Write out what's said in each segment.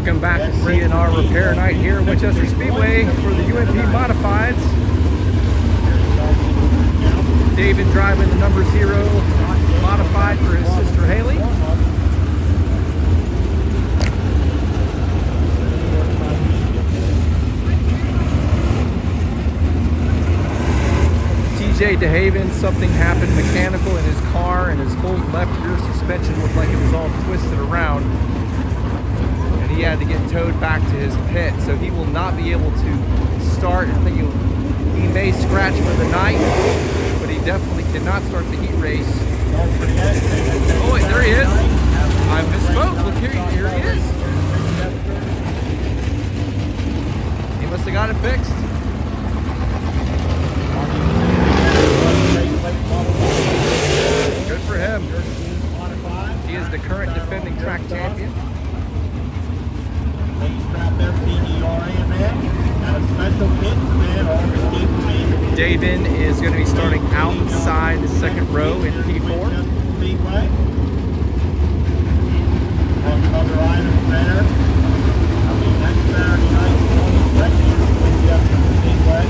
Welcome back to CNR Repair Night here at Winchester Speedway for the UMP Modifieds. David driving the number 0 modified for his sister Haley. TJ DeHaven, something happened mechanical in his car, and his whole left rear suspension looked like it was all twisted around. He had to get towed back to his pit, so he will not be able to start. I think he may scratch for the night, but he definitely cannot start the heat race. Oh wait, there he is. I misspoke. Look here he is. He must have got it fixed. Good for him. He is the current defending track champion. David is going to be starting outside the second row in P4. Speedway. Other items there. Next Saturday night, 22nd at Winchester Speedway.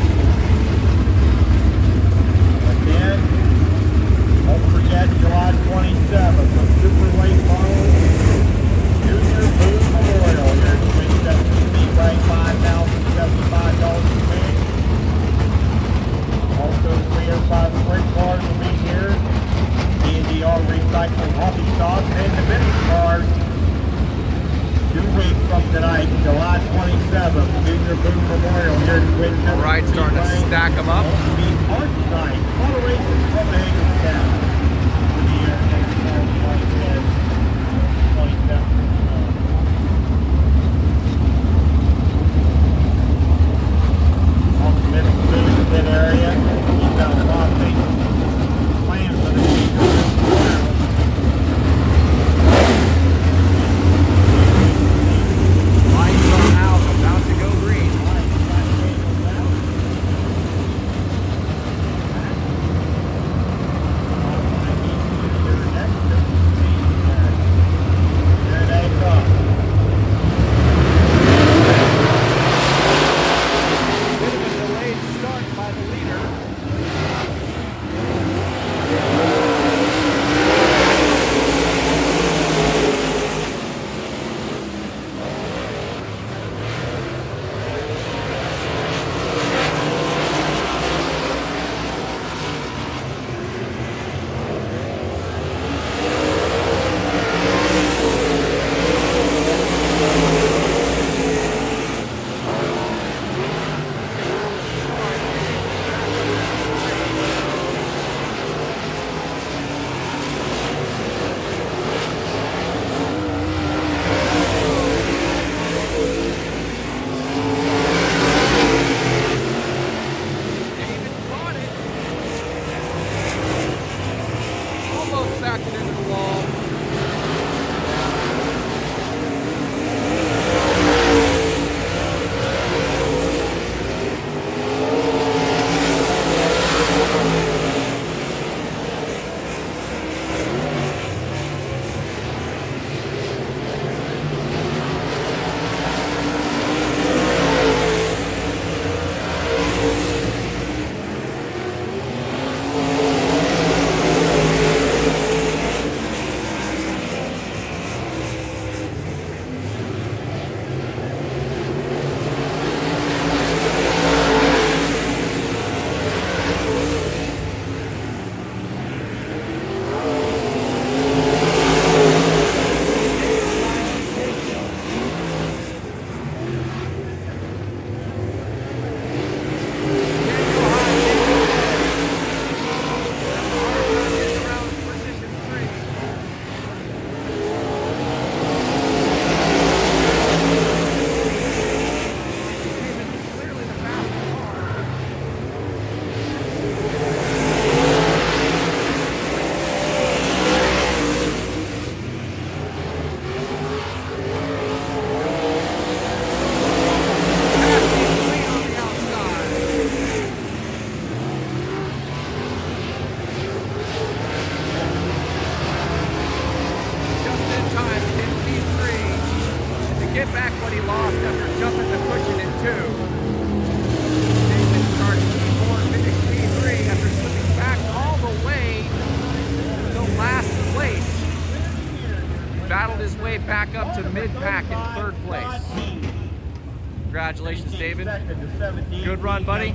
Again, don't forget July 27th, the Superweight Model Junior WHOO Memorial here at Winchester Speedway, $5,075 a week. Also, 305 sprint cars will be here. D&DR Recycling Hobby Shop and the mini cars. 2 weeks from tonight, July 27th, Junior WHOO Memorial here at Winchester. All right, starting to stack them up. Art night, auto races from Hagerstown. For the year 2010, 27th. Pit area. He's got a lot of things planned for the future. Lights are out, about to go green. get back what he lost after jumping the cushion in two. David starts P4, finished P3 after slipping back all the way to last place. Battled his way back up to mid-pack in third place. Congratulations, David. Good run, buddy.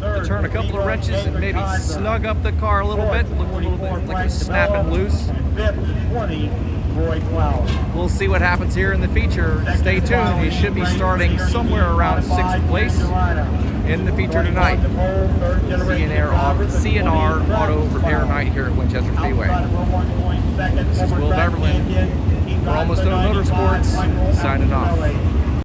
To turn a couple of wrenches and maybe snug up the car a little bit. Looked a little bit like it was snapping loose. We'll see what happens here in the feature. Stay tuned. He should be starting somewhere around 6th place in the feature tonight. CNR Auto Repair Night here at Winchester Speedway. This is Will Beverland for Almost Done Motorsports, signing off.